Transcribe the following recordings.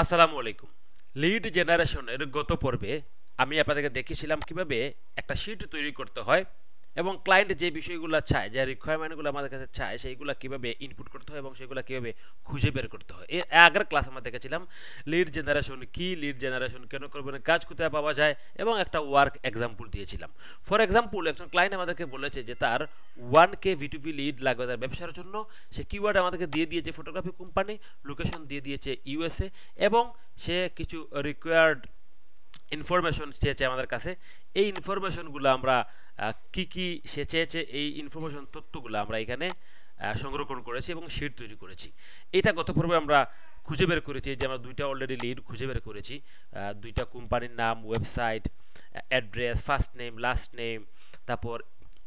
আসসালামু আলাইকুম। লিড জেনারেশনের গত পর্বে আমি আপনাদেরকে দেখিয়েছিলাম কিভাবে একটা শিট তৈরি করতে হয় এবং ক্লায়েন্ট যে বিষয়গুলো চায়, যে রিকোয়ারমেন্টগুলো আমাদের কাছে চায়, সেইগুলো কিভাবে ইনপুট করতে হয় এবং সেগুলো কিভাবে খুঁজে বের করতে হয়। এর আগের ক্লাস আমরা দেখেছিলাম লিড জেনারেশন কি, লিড জেনারেশন কেন করবেন, কাজ কোথায় পাওয়া যায় এবং একটা ওয়ার্ক এক্সাম্পল দিয়েছিলাম। ফর এক্সাম্পল, একজন ক্লায়েন্ট আমাদেরকে বলেছে যে তার 1K V2P লিড লাগবে তার ব্যবসার জন্য। সে কিওয়ার্ড আমাদেরকে দিয়ে দিয়েছে ফটোগ্রাফি কোম্পানি, লোকেশন দিয়ে দিয়েছে ইউএসএ, এবং সে কিছু রিকোয়ার্ড ইনফরমেশন চেয়েছে আমাদের কাছে। এই ইনফরমেশনগুলো আমরা কি কি সে চেয়েছে, এই ইনফরমেশন তথ্যগুলো আমরা এখানে সংরক্ষণ করেছি এবং শিট তৈরি করেছি। এটা গত পর্বে আমরা খুঁজে বের করেছি যে আমরা দুইটা অলরেডি লিড খুঁজে বের করেছি, দুইটা কোম্পানির নাম, website address, first name, last name, তারপর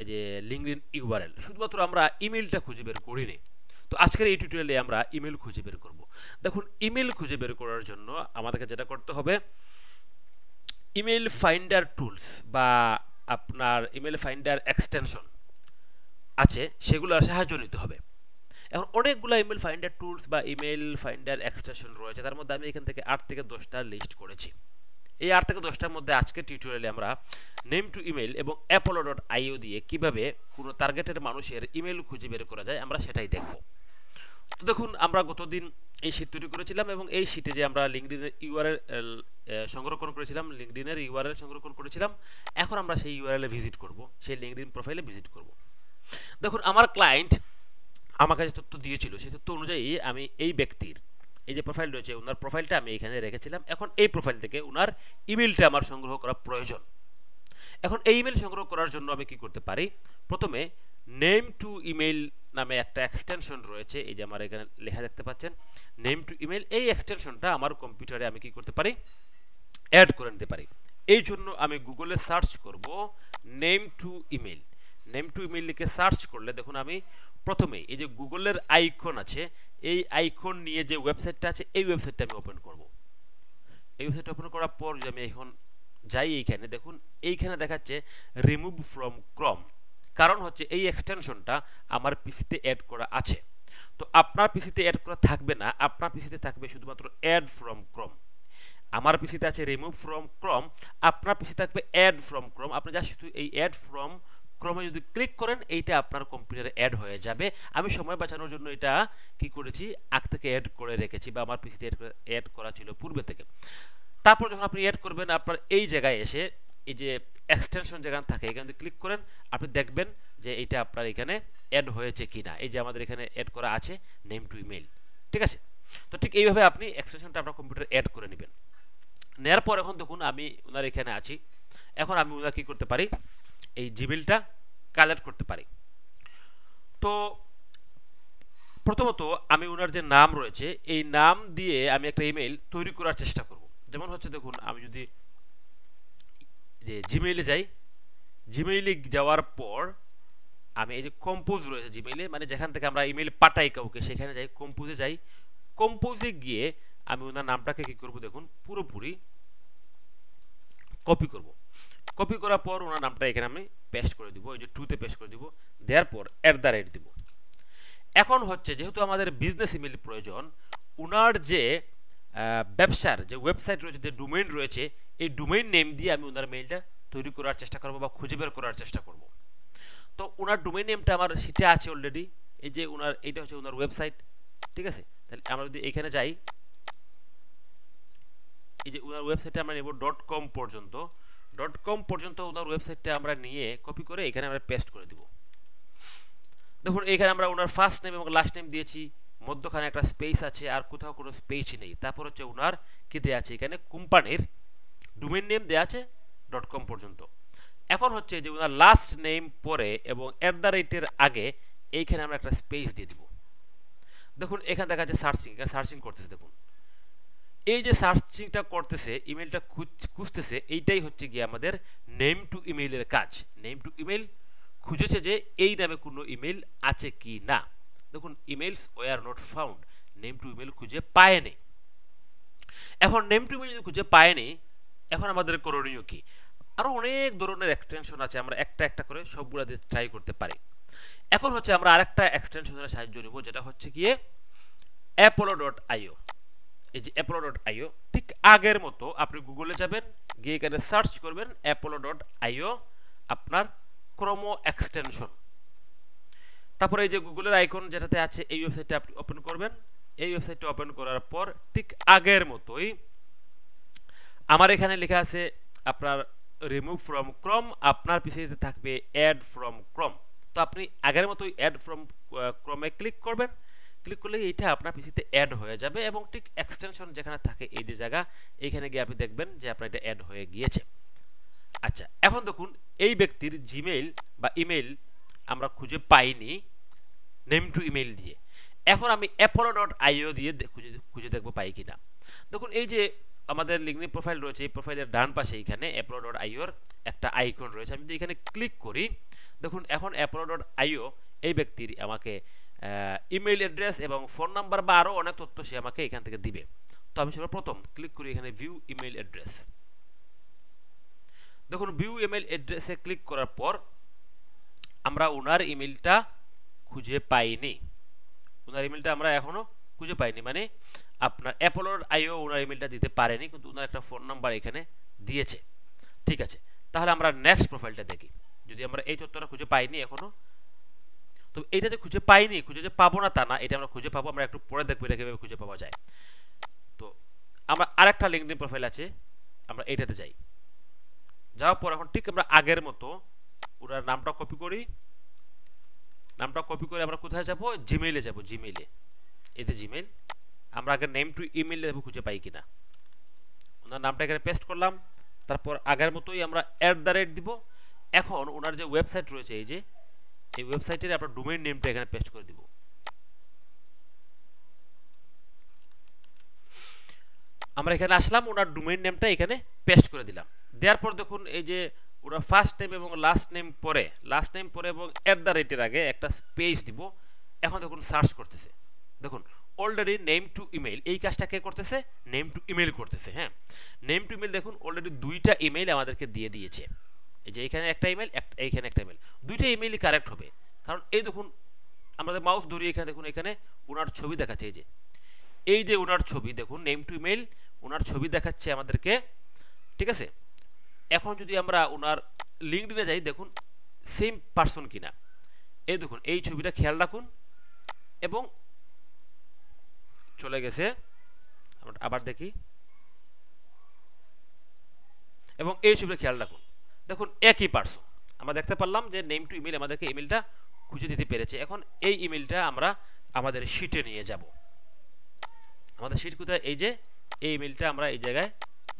এই যে লিঙ্কডইন ইউআরএল। শুধুমাত্র আমরা ইমেলটা খুঁজে বের করিনি। তো আজকের এই টিউটোরিয়ালে আমরা ইমেল খুঁজে বের করব। দেখুন, ইমেল খুঁজে বের করার জন্য আমাদেরকে যেটা করতে হবে, ইমেল ফাইন্ডার টুলস বা আপনার ইমেল ফাইন্ডার এক্সটেনশন আছে, সেগুলোর সাহায্য নিতে হবে। এখন অনেকগুলো ইমেল ফাইন্ডার টুলস বা ইমেল ফাইন্ডার এক্সটেনশন রয়েছে, তার মধ্যে আমি এখান থেকে 8 থেকে 10টা লিস্ট করেছি। এই 8 থেকে 10টার মধ্যে আজকের টিউটোরিয়ালে আমরা নেম টু ইমেল এবং apollo.io দিয়ে কিভাবে কোনো টার্গেটের মানুষের ইমেল খুঁজে বের করা যায় আমরা সেটাই দেখব। তো দেখুন, আমরা গতদিন এই শীট তৈরি করেছিলাম এবং এই শীটে যে আমরা লিঙ্কডইনের ইউআরএল সংরক্ষণ করেছিলাম, লিঙ্কডইনের ইউআরএল সংরক্ষণ করেছিলাম, এখন আমরা সেই ইউআরএলে ভিজিট করব, সেই লিঙ্কডইন প্রোফাইলে ভিজিট করব। দেখুন, আমার ক্লায়েন্ট আমাকে যে তথ্য দিয়েছিল সেই তথ্য অনুযায়ী আমি এই ব্যক্তির এই যে প্রোফাইল রয়েছে, ওনার প্রোফাইলটা আমি এখানে রেখেছিলাম। এখন এই প্রোফাইল থেকে ওনার ইমেলটা আমার সংগ্রহ করা প্রয়োজন। এখন এই ইমেল সংগ্রহ করার জন্য আমি কি করতে পারি, প্রথমে নেম টু ইমেল নামে একটা এক্সটেনশন রয়েছে, এই যে আমার এখানে লেখা দেখতে পাচ্ছেন নেম টু ইমেল। এই এক্সটেনশনটা আমার কম্পিউটারে আমি কি করতে পারি, অ্যাড করে নিতে পারি। এই জন্য আমি গুগলে সার্চ করব name to email. Name to email লিখে সার্চ করলে দেখুন, আমি প্রথমে এই যে গুগলের আইকন আছে, এই আইকন নিয়ে যে ওয়েবসাইটটা আছে, এই ওয়েবসাইটটা আমি ওপেন করব। এই ওয়েবসাইট ওপেন করার পর যে আমি এখন যাই এইখানে, দেখুন এইখানে দেখাচ্ছে রিমুভ ফ্রম ক্রম। কারণ হচ্ছে এই এক্সটেনশনটা আমার পিসিতে অ্যাড করা আছে। তো আপনার পিসিতে অ্যাড করা থাকবে না, আপনার পিসিতে থাকবে শুধুমাত্র অ্যাড ফ্রম ক্রম। আমার পিসিতে আছে রিমুভ ফ্রম ক্রম, আপনার পিসি থাকবে অ্যাড ফ্রম ক্রম। আপনি যা শুধু এই অ্যাড ফ্রম ক্রমে যদি ক্লিক করেন, এইটা আপনার কম্পিউটারে অ্যাড হয়ে যাবে। আমি সময় বাঁচানোর জন্য এটা কি করেছি, আগ থেকে অ্যাড করে রেখেছি, বা আমার পিসিতে অ্যাড করা ছিল পূর্বে থেকে। তারপর যখন আপনি অ্যাড করবেন, আপনার এই জায়গায় এসে এই যে এক্সটেনশন যেখানে থাকে এখানে ক্লিক করেন, আপনি দেখবেন যে এটা আপনার এখানে অ্যাড হয়েছে কিনা। এই যে আমাদের এখানে অ্যাড করা আছে নেম টু ইমেল, ঠিক আছে। তো ঠিক এইভাবে আপনি এক্সটেনশনটা আপনার কম্পিউটারে অ্যাড করে নেবেন। নেওয়ার পর এখন দেখুন আমি ওনার এখানে আছি। এখন আমি ওনার কি করতে পারি, এই জিমেলটা কালেক্ট করতে পারি। তো প্রথমত আমি ওনার যে নাম রয়েছে, এই নাম দিয়ে আমি একটা ইমেল তৈরি করার চেষ্টা করব। যেমন হচ্ছে, দেখুন আমি যদি যে জিমেইলে যাই, জিমেইলে যাওয়ার পর আমি এই যে কম্পোজ রয়েছে জিমেইলে, মানে যেখান থেকে আমরা ইমেল পাঠাই কাউকে, সেখানে যাই, কম্পোজে যাই। কম্পোজে গিয়ে আমি ওনার নামটাকে কি করব, দেখুন পুরোপুরি কপি করব। কপি করার পর ওনার নামটা এখানে আমি পেস্ট করে দিব, এই যে টুতে পেস্ট করে দিব, দেওয়ার পর @ দিব। এখন হচ্ছে, যেহেতু আমাদের বিজনেস ইমেল প্রয়োজন, ওনার যে ব্যবসার যে ওয়েবসাইট রয়েছে, যে ডোমেইন রয়েছে, এই ডোমেইন নেম দিয়ে আমি ওনার মেইলটা তৈরি করার চেষ্টা করব বা খুঁজে বের করার চেষ্টা করব। তো ওনার ডোমেইন নেমটা আমার সিটে আছে অলরেডি, এই যে ওনার এইটা হচ্ছে ওনার ওয়েবসাইট, ঠিক আছে। তাহলে আমরা যদি এখানে যাই, এই যে ওনার ওয়েবসাইটে আমরা নেব .com পর্যন্ত। .com পর্যন্ত ওনার ওয়েবসাইটটা আমরা নিয়ে কপি করে এখানে আমরা পেস্ট করে দিব। দেখুন এখানে আমরা ওনার ফার্স্ট নেম এবং লাস্ট নেম দিয়েছি, মধ্যখানে একটা স্পেস আছে, আর কোথাও কোনো স্পেস নেই। তারপর হচ্ছে ওনার কি দেওয়া আছে, এখানে কোম্পানির ডোমেইন নেম দেওয়া আছে .com পর্যন্ত। এখন হচ্ছে যে ওনার লাস্ট নেম পরে এবং @ আগে এইখানে আমরা একটা স্পেস দিয়ে দিব। দেখুন এখানে দেখা যাচ্ছে সার্চিং, এখানে সার্চিং করতেছে। দেখুন এই যে সার্চিংটা করতেছে, ইমেলটা খুঁজতেছে, এইটাই হচ্ছে গিয়ে আমাদের নেম টু ইমেইলের কাজ। নেম টু ইমেল খুঁজেছে যে এই নামে কোনো ইমেল আছে কি না। দেখুন emails were not found, name to email খুঁজে পায়নি। এখন নেম টু ইমেল খুঁজে পায়নি, এখন আমাদের করণীয় কি? আরো অনেক ধরনের এক্সটেনশন আছে, আমরা একটা একটা করে সবগুলা দিয়ে ট্রাই করতে পারি। এখন হচ্ছে আমরা আরেকটা এক্সটেনশনের সাহায্য নিব, যেটা হচ্ছে গিয়ে apollo.io। এই যে apollo.io, ঠিক আগের মতো আপনি গুগলে যাবেন, গিয়ে এখানে সার্চ করবেন apollo.io, আপনার ক্রোমো এক্সটেনশন। তারপরে এই যে গুগলের আইকন যেটাতে আছে এই ওয়েবসাইটটা আপনি ওপেন করবেন। এই ওয়েবসাইটটা ওপেন করার পর ঠিক আগের মতোই আমার এখানে লেখা আছে আপনার রিমুভ ফ্রম ক্রোম, আপনার পিসিতে থাকবে অ্যাড ফ্রম ক্রোম। তো আপনি আগের মতোই অ্যাড ফ্রম ক্রোমে ক্লিক করবেন। ক্লিক করলে এইটা আপনার পিসিতে অ্যাড হয়ে যাবে এবং ঠিক এক্সটেনশন যেখানে থাকে এই যে জায়গা, এইখানে গিয়ে আপনি দেখবেন যে আপনার এটা অ্যাড হয়ে গিয়েছে। আচ্ছা, এখন দেখুন এই ব্যক্তির জিমেইল বা ইমেইল আমরা খুঁজে পাইনি নেম টু ইমেইল দিয়ে। এখন আমি apollo.io দিয়ে খুঁজে দেখবো পাই কিনা। দেখুন এই যে আমাদের লিঙ্কডিন প্রোফাইল রয়েছে, এই প্রোফাইলের ডান পাশে এখানে apollo.io এর একটা আইকন রয়েছে। আমি যদি এখানে ক্লিক করি, দেখুন এখন apollo.io এই ব্যক্তির আমাকে ইমেইল অ্যাড্রেস এবং ফোন নাম্বার বা আরও অনেক তথ্য সে আমাকে এখান থেকে দিবে। তো আমি সর্বপ্রথম ক্লিক করি এখানে ভিউ ইমেইল অ্যাড্রেস। দেখুন ভিউ ইমেইল অ্যাড্রেসে ক্লিক করার পর আমরা ওনার ইমেইলটা খুঁজে পাইনি। ওনার ইমেইলটা আমরা এখনো খুঁজে পাইনি, মানে আপনার apollo.io ওনার ইমেইলটা দিতে পারেনি, কিন্তু ওনার একটা ফোন নাম্বার এখানে দিয়েছে। ঠিক আছে, তাহলে আমরা নেক্সট প্রোফাইলটা দেখি। যদি আমরা এই তথ্যটা খুঁজে পাইনি এখনো, তো এইটা যে খুঁজে পাইনি, খুঁজে যে পাবো না তা না, এটা আমরা খুঁজে পাবো। আমরা একটু পরে দেখবো এটা কিভাবে খুঁজে পাওয়া যায়। তো আমরা আরেকটা লিঙ্কডিন প্রোফাইল আছে, আমরা এইটাতে যাই। যাওয়ার পর এখন ঠিক আমরা আগের মতো ওনার নামটা কপি করি। নামটা কপি করে আমরা কোথায় যাব? জিমেইলে যাব। জিমেইলে, এতে জিমেইল, আমরা আগে নেম টু ইমেইল দেবো, খুঁজে পাই কিনা। ওনার নামটা এখানে পেস্ট করলাম। তারপর আগের মতোই আমরা @ দিব। এখন ওনার যে ওয়েবসাইট রয়েছে, এই যে এই ওয়েবসাইটের আপনার ডোমেইন নেমটা এখানে পেস্ট করে দিব। আমরা এখানে আসলাম, ওনার ডোমেইন নেমটা এখানে পেস্ট করে দিলাম। দেওয়ার পর দেখুন এই যে ওরা ফার্স্ট নেম এবং লাস্ট নেম পরে এবং @ আগে একটা স্পেস দিব। এখন দেখুন সার্চ করতেছে। দেখুন অলরেডি নেম টু ইমেইল, এই কাজটা কে করতেছে? নেম টু ইমেইল করতেছে। হ্যাঁ, নেম টু ইমেইল দেখুন অলরেডি দুইটা ইমেইল আমাদেরকে দিয়ে দিয়েছে। এই যে এখানে একটা ইমেইল, এইখানে একটা ইমেইল, দুইটা ইমেইলই কারেক্ট হবে। কারণ এই দেখুন আমাদের মাউস ধরি এখানে, দেখুন এখানে ওনার ছবি দেখাচ্ছে। এই যে ওনার ছবি, দেখুন নেম টু ইমেইল, ওনার ছবি দেখাচ্ছে আমাদেরকে। ঠিক আছে, এখন যদি আমরা ওনার লিঙ্কডিনে যাই, দেখুন সেম পারসন কিনা। এই দেখুন এই ছবিটা খেয়াল রাখুন, এবং চলে গেছে। আমরা আবার দেখি, এবং এই ছবিটা খেয়াল রাখুন, দেখুন একই পারসন। আমরা দেখতে পারলাম যে নেম টু ইমেইল আমাদেরকে ইমেইলটা খুঁজে দিতে পেরেছে। এখন এই ইমেইলটা আমরা আমাদের শিটে নিয়ে যাব। আমাদের শিট কোথায়? এই যে এই ইমেইলটা আমরা এই জায়গায়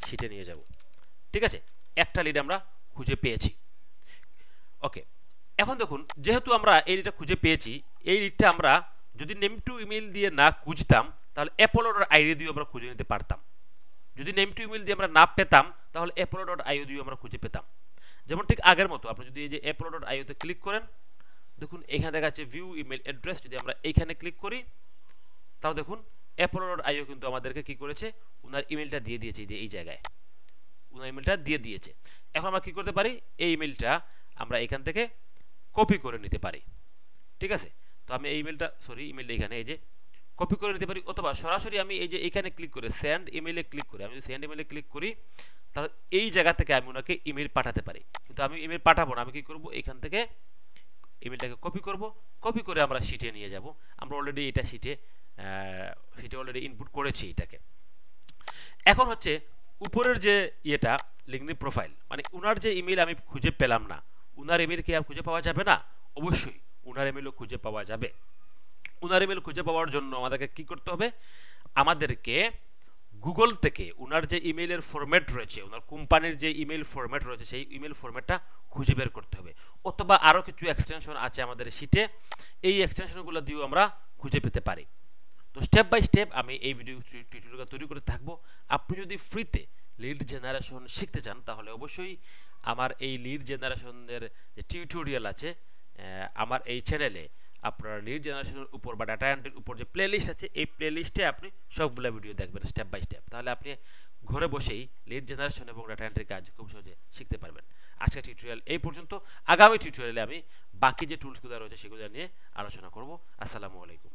শিটে নিয়ে যাব। ঠিক আছে, একটা লিড আমরা খুঁজে পেয়েছি। ওকে, এখন দেখুন যেহেতু আমরা এই লিডটা খুঁজে পেয়েছি, এই লিডটা আমরা যদি নেম টু ইমেইল দিয়ে না খুঁজতাম, তাহলে apollo.io দিয়ে আমরা খুঁজে নিতে পারতাম। যদি নেম টু ইমেইল দিয়ে আমরা না পেতাম, তাহলে apollo.io দিয়ে আমরা খুঁজে পেতাম। যেমন ঠিক আগের মতো আপনি যদি এই যে apollo.io তে ক্লিক করেন, দেখুন এখানে দেখা যাচ্ছে ভিউ ইমেইল অ্যাড্রেস। যদি আমরা এইখানে ক্লিক করি, তাও দেখুন apollo.io কিন্তু আমাদেরকে কি করেছে? ওনার ইমেইলটা দিয়ে দিয়েছে। যে এই জায়গায় ওনার ইমেইলটা দিয়ে দিয়েছে। এখন আমরা কি করতে পারি? এই ইমেইলটা আমরা এখান থেকে কপি করে নিতে পারি। ঠিক আছে, তো আমি এই ইমেইলটা ইমেইলটা এখানে এই যে কপি করে নিতে পারি, অথবা সরাসরি আমি এই যে এখানে ক্লিক করে সেন্ড ইমেইলে ক্লিক করি। আমি যদি সেন্ড ইমেইলে ক্লিক করি, তাহলে এই জায়গা থেকে আমি ওনাকে ইমেইল পাঠাতে পারি। কিন্তু আমি ইমেইল পাঠাবো না, আমি কি করব? এখান থেকে ইমেইলটাকে কপি করব, কপি করে আমরা শিটে নিয়ে যাব। আমরা অলরেডি এটা শিটে অলরেডি ইনপুট করেছি এটাকে। এখন হচ্ছে উপরের যে ইয়েটা লিঙ্কডিন প্রোফাইল, মানে ওনার যে ইমেইল আমি খুঁজে পেলাম না, ওনার ইমেইল কি আর খুঁজে পাওয়া যাবে না? অবশ্যই ওনার ইমেইলও খুঁজে পাওয়া যাবে। ওনার ইমেইল খুঁজে পাওয়ার জন্য আমাদেরকে কি করতে হবে? আমাদেরকে গুগল থেকে ওনার যে ইমেইলের ফরম্যাট রয়েছে, ওনার কোম্পানির যে ইমেইল ফরম্যাট রয়েছে, সেই ইমেইল ফরম্যাটটা খুঁজে বের করতে হবে। অথবা আরও কিছু এক্সটেনশন আছে আমাদের শিটে, এই এক্সটেনশনগুলো দিয়েও আমরা খুঁজে পেতে পারি। তো স্টেপ বাই স্টেপ আমি এই ভিডিও টিউটোরিয়াল তৈরি করে থাকবো। আপনি যদি ফ্রিতে লিড জেনারেশন শিখতে চান, তাহলে অবশ্যই আমার এই লিড জেনারেশনের যে টিউটোরিয়াল আছে আমার এই চ্যানেলে, আপনার লিড জেনারেশনের উপর বা ডাটা এন্ট্রির উপর যে প্লেলিস্ট আছে, এই প্লেলিস্টে আপনি সবগুলো ভিডিও দেখবেন স্টেপ বাই স্টেপ। তাহলে আপনি ঘরে বসেই লিড জেনারেশন এবং ডাটা এন্ট্রির কাজ খুব সহজে শিখতে পারবেন। আজকের টিউটোরিয়াল এই পর্যন্ত। আগামী টিউটোরিয়ালে আমি বাকি যে টুলসগুলো রয়েছে সেগুলো নিয়ে আলোচনা করব। আসসালামু আলাইকুম।